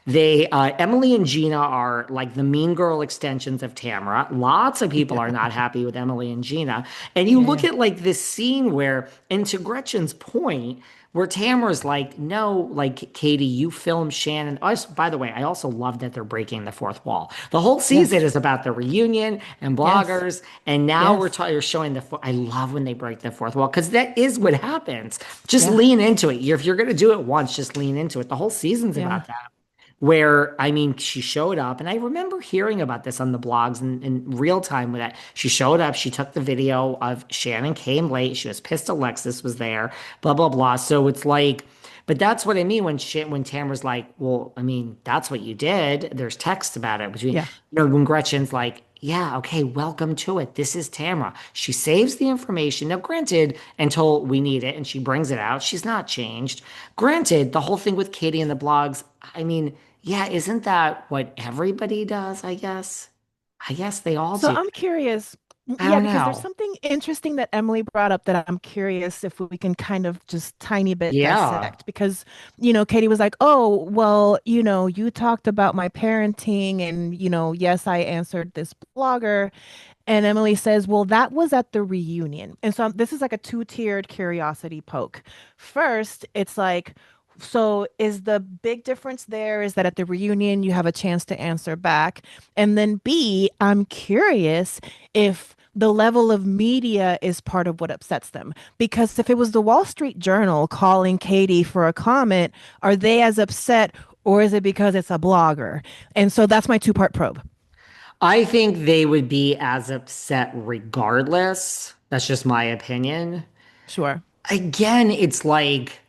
Emily and Gina are like the mean girl extensions of Tamra. Lots of people are not happy with Emily and Gina. And you Yeah, look yeah. at like this scene where, and to Gretchen's point, where Tamra's like, no, like Katie, you filmed Shannon. By the way, I also love that they're breaking the fourth wall. The whole season Yes. is about the reunion and Yes. bloggers, and now Yes. you're showing I love when they break the fourth wall because that is what happens. Just Yeah. lean into it. If you're gonna do it once, just lean into it. The whole season's Yeah. about that. Where I mean, she showed up, and I remember hearing about this on the blogs in real time. With that, she showed up, she took the video of Shannon came late, she was pissed Alexis was there, blah blah blah. So it's like, but that's what I mean when Tamara's like, well, I mean, that's what you did. There's text about it between, Yeah. when Gretchen's like, yeah, okay, welcome to it. This is Tamra. She saves the information. Now, granted, until we need it and she brings it out, she's not changed. Granted, the whole thing with Katie and the blogs, I mean, yeah, isn't that what everybody does, I guess? I guess they all So do. I'm curious. I Yeah, don't because there's know. something interesting that Emily brought up that I'm curious if we can kind of just tiny bit Yeah. dissect. Because, Katie was like, oh, well, you talked about my parenting and, yes, I answered this blogger. And Emily says, well, that was at the reunion. And so this is like a two-tiered curiosity poke. First, it's like, so is the big difference there is that at the reunion you have a chance to answer back? And then B, I'm curious if the level of media is part of what upsets them. Because if it was the Wall Street Journal calling Katie for a comment, are they as upset or is it because it's a blogger? And so that's my two-part probe. I think they would be as upset regardless. That's just my opinion. Sure. Again, it's like,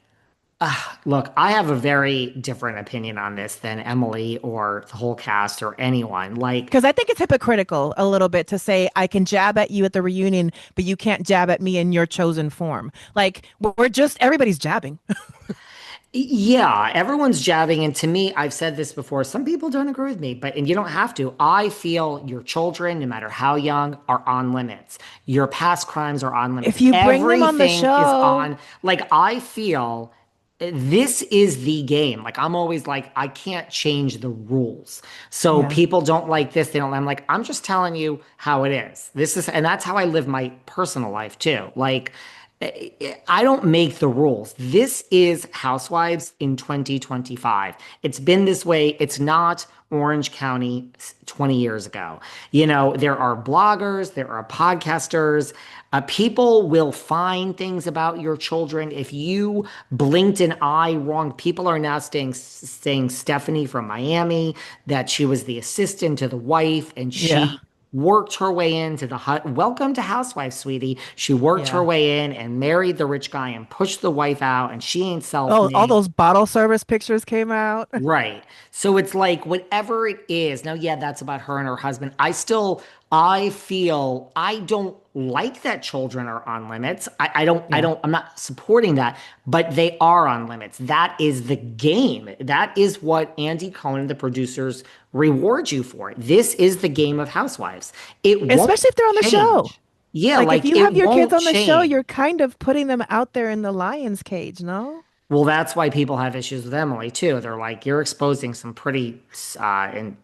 look, I have a very different opinion on this than Emily or the whole cast or anyone. Like, Because I think it's hypocritical a little bit to say I can jab at you at the reunion, but you can't jab at me in your chosen form. Like we're just everybody's jabbing. yeah, everyone's jabbing. And to me, I've said this before, some people don't agree with me, and you don't have to. I feel your children, no matter how young, are on limits. Your past crimes are on limits. If you bring them on the Everything is show, on, like, I feel this is the game. Like, I'm always like, I can't change the rules. So yeah, people don't like this. They don't, I'm like, I'm just telling you how it is. And that's how I live my personal life too. Like, I don't make the rules. This is Housewives in 2025. It's been this way. It's not Orange County 20 years ago. There are bloggers, there are podcasters. People will find things about your children. If you blinked an eye wrong, people are now saying Stephanie from Miami, that she was the assistant to the wife and yeah, she worked her way into the hut. Welcome to Housewife, sweetie. She worked her yeah. way in and married the rich guy and pushed the wife out, and she ain't Oh, all self-made. those bottle service pictures came out. Right. So it's like whatever it is. Now, yeah, that's about her and her husband. I feel I don't like that children are on limits. Yeah. I'm not supporting that, but they are on limits. That is the game. That is what Andy Cohen, the producers, reward you for. This is the game of Housewives. It won't Especially if they're on the show. change. Yeah, Like if like you it have your kids won't on the show, change. you're kind of putting them out there in the lion's cage, no? Well, that's why people have issues with Emily too. They're like, you're exposing some pretty and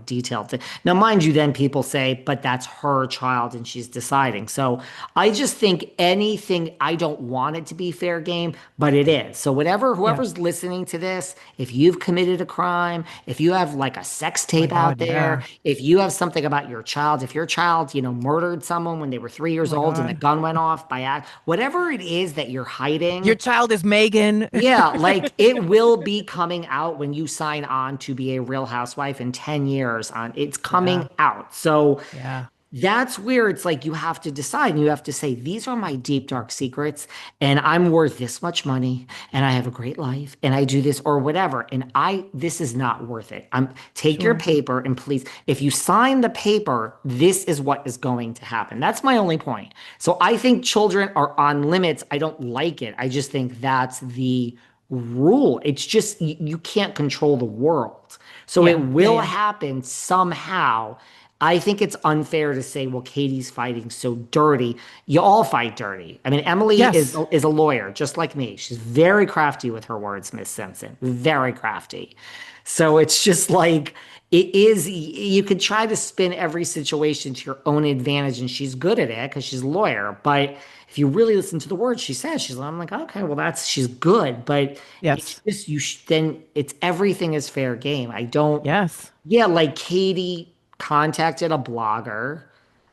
detailed thing. Now, mind you, then people say, but that's her child and she's deciding. So I just think anything, I don't want it to be fair game, but it is. So Yeah. whoever's listening to this, if you've committed a crime, if you have like a sex Oh my tape out God, there, yeah. if you have something about your child, if your child, murdered someone when they were three Oh years my old and the God. gun went off by act, whatever it is that you're Your hiding. child is Megan. Yeah, like it will be coming out when you sign on to be a Real Housewife in 10 years on it's Yeah. coming out. So Yeah. that's where it's like you have to decide and you have to say, these are my deep, dark secrets, and I'm worth this much money, and I have a great life, and I do this or whatever. And this is not worth it. Take your Sure. paper and please, if you sign the paper, this is what is going to happen. That's my only point. So I think children are on limits. I don't like it. I just think that's the rule. It's just, you can't control the world. So it Yeah. Yeah. will Yeah. happen somehow. I think it's unfair to say, well, Katie's fighting so dirty. You all fight dirty. I mean, Emily Yes. is a lawyer, just like me. She's very crafty with her words, Miss Simpson. Very crafty. So it's just like it is. You could try to spin every situation to your own advantage, and she's good at it because she's a lawyer. But if you really listen to the words she says, I'm like, okay, well, that's she's good. But it's Yes. just then it's everything is fair game. I don't. Yes. Yeah, like Katie contacted a blogger.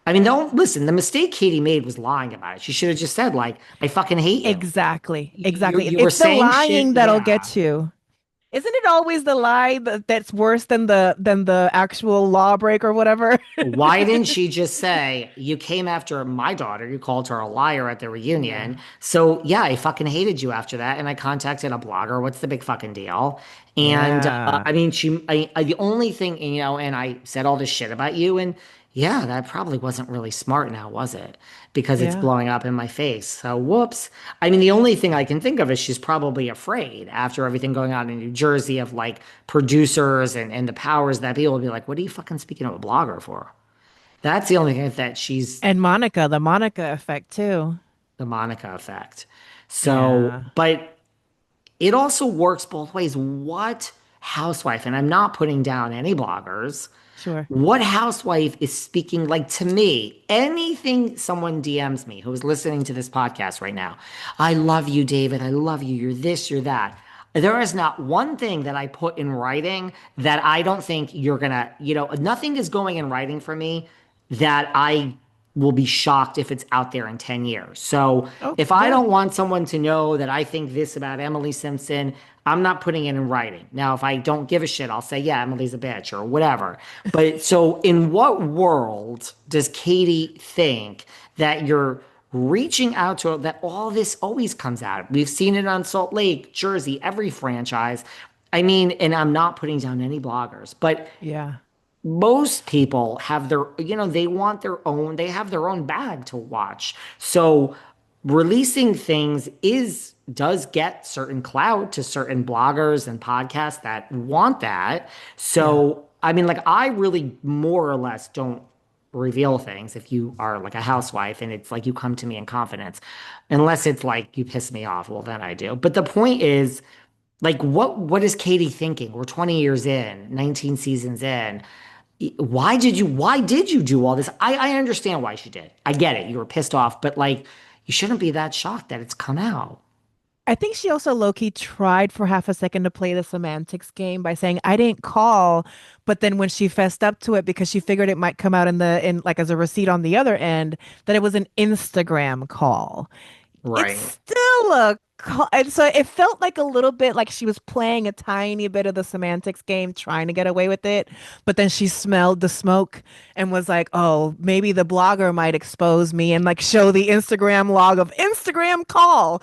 I mean, don't listen. The mistake Katie made was lying about it. She should have just said, like, I fucking hate you. Exactly. You Exactly. you were It's the saying shit. lying that'll Yeah. get you. Isn't it always the lie that's worse than the actual lawbreak or whatever? Why didn't she just say, you came after my daughter, you called her a liar at the reunion. Yeah. So yeah, I fucking hated you after that. And I contacted a blogger. What's the big fucking deal? And Yeah. I mean, the only thing, and I said all this shit about you. And yeah, that probably wasn't really smart now, was it? Because it's Yeah. blowing up in my face. So whoops. I mean, the only thing I can think of is she's probably afraid after everything going on in New Jersey of like producers and the powers that be will be like, what are you fucking speaking of a blogger for? That's the only thing that she's And Monica, the Monica effect too. the Monica effect. So, Yeah. but it also works both ways. What housewife, and I'm not putting down any bloggers, Sure. what housewife is speaking like to me? Anything someone DMs me who is listening to this podcast right now, I love you, David. I love you. You're this, you're that. There is not one thing that I put in writing that I don't think you're gonna, nothing is going in writing for me that I will be shocked if it's out there in 10 years. So Oh, if I yeah. don't want someone to know that I think this about Emily Simpson, I'm not putting it in writing. Now, if I don't give a shit, I'll say, yeah, Emily's a bitch or whatever. But so in what world does Katie think that you're reaching out to her, that all this always comes out? We've seen it on Salt Lake, Jersey, every franchise. I mean, and I'm not putting down any bloggers, but Yeah. most people have their, they want their own, they have their own bag to watch. So releasing things does get certain clout to certain bloggers and podcasts that want that. Yeah. So, I mean, like, I really more or less don't reveal things if you are like a housewife and it's like you come to me in confidence, unless it's like you piss me off. Well, then I do. But the point is, like, what is Katie thinking? We're 20 years in, 19 seasons in. Why did you do all this? I understand why she did. I get it. You were pissed off, but like you shouldn't be that shocked that it's come out. I think she also low-key tried for half a second to play the semantics game by saying, I didn't call, but then when she fessed up to it because she figured it might come out in like as a receipt on the other end, that it was an Instagram call. It's Right. still a call. And so it felt like a little bit like she was playing a tiny bit of the semantics game, trying to get away with it. But then she smelled the smoke and was like, oh, maybe the blogger might expose me and like show the Instagram log of Instagram call.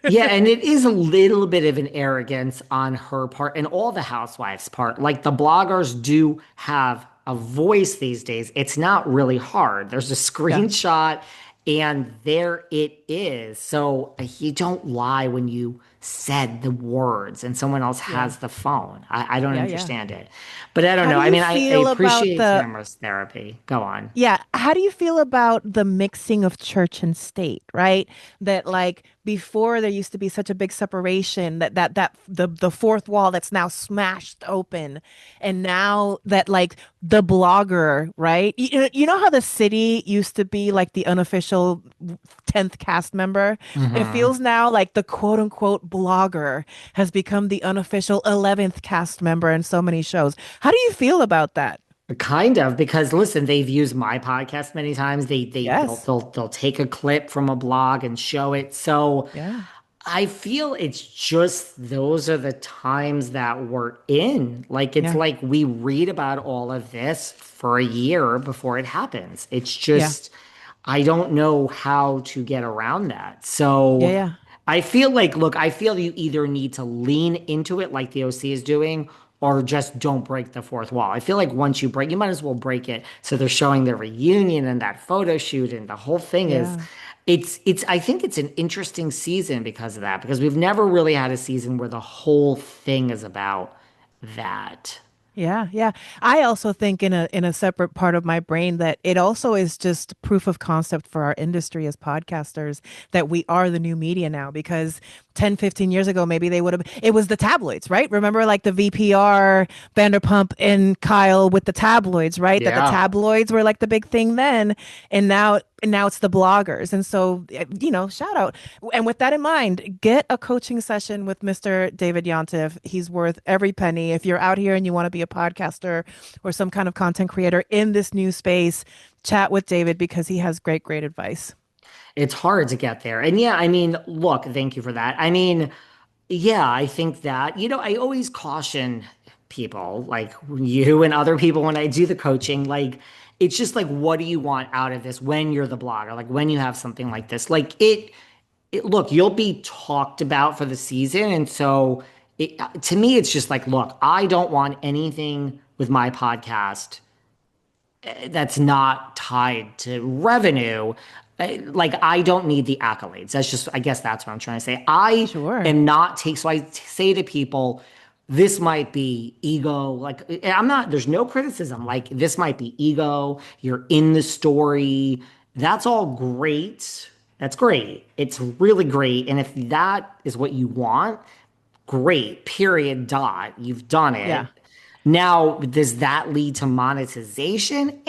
Yeah, and it is a little bit of an arrogance on her part and all the housewives' part. Like the bloggers do have a voice these days. It's not really hard. There's a Yeah. screenshot and there it is. So you don't lie when you said the words and someone else Yeah. has the phone. I don't Yeah. Yeah. understand it. But I don't How know. do I you mean, I feel about appreciate the Tamra's therapy. Go on. Yeah, how do you feel about the mixing of church and state, right? That like before there used to be such a big separation that the fourth wall that's now smashed open. And now that like the blogger, right? You know how the city used to be like the unofficial 10th cast member? It Hmm. feels now like the quote unquote blogger has become the unofficial 11th cast member in so many shows. How do you feel about that? Kind of, because listen, they've used my podcast many times. They'll Yes. they'll take a clip from a blog and show it. So Yeah. I feel it's just those are the times that we're in. Like it's Yeah. like we read about all of this for a year before it happens. It's Yeah. just I don't know how to get around that. Yeah. So Yeah. I feel like, look, I feel you either need to lean into it like the OC is doing, or just don't break the fourth wall. I feel like once you break, you might as well break it. So they're showing the reunion and that photo shoot, and the whole thing is, Yeah. I think it's an interesting season because of that, because we've never really had a season where the whole thing is about that. Yeah, yeah. I also think in a separate part of my brain that it also is just proof of concept for our industry as podcasters that we are the new media now because 10, 15 years ago maybe they would have it was the tabloids, right? Remember like the VPR, Vanderpump and Kyle with the tabloids, right? That the Yeah. tabloids were like the big thing then and now it's the bloggers. And so shout out. And with that in mind, get a coaching session with Mr. David Yontef. He's worth every penny. If you're out here and you want to be a podcaster or some kind of content creator in this new space, chat with David because he has great, great advice. It's hard to get there. And yeah, I mean, look, thank you for that. I mean, yeah, I think that, I always caution people like you and other people when I do the coaching, like, it's just like, what do you want out of this when you're the blogger? Like, when you have something like this, like, look, you'll be talked about for the season. And so, to me, it's just like, look, I don't want anything with my podcast that's not tied to revenue. Like I don't need the accolades. That's just, I guess that's what I'm trying to say. I Sure. am not take. So I say to people, this might be ego. Like I'm not. There's no criticism. Like this might be ego. You're in the story. That's all great. That's great. It's really great. And if that is what you want, great. Period. Dot. You've done Yeah. it. Now, does that lead to monetization?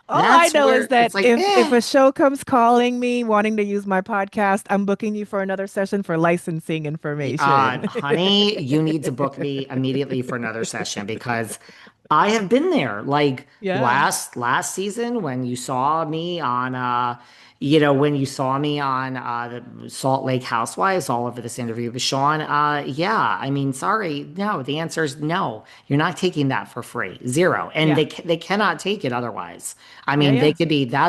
All I That's know is where that it's like, if a show comes calling me wanting to use my podcast, I'm booking you for another session for licensing information. honey, you need to book me immediately for another session because I have been there. Like Yeah. last season when you saw me on when you saw me on the Salt Lake Housewives all over this interview with Sean, yeah, I mean, sorry, no, the answer is no. You're not taking that for free. Zero. And Yeah. they cannot take it otherwise. I Yeah, mean, they yeah. could be that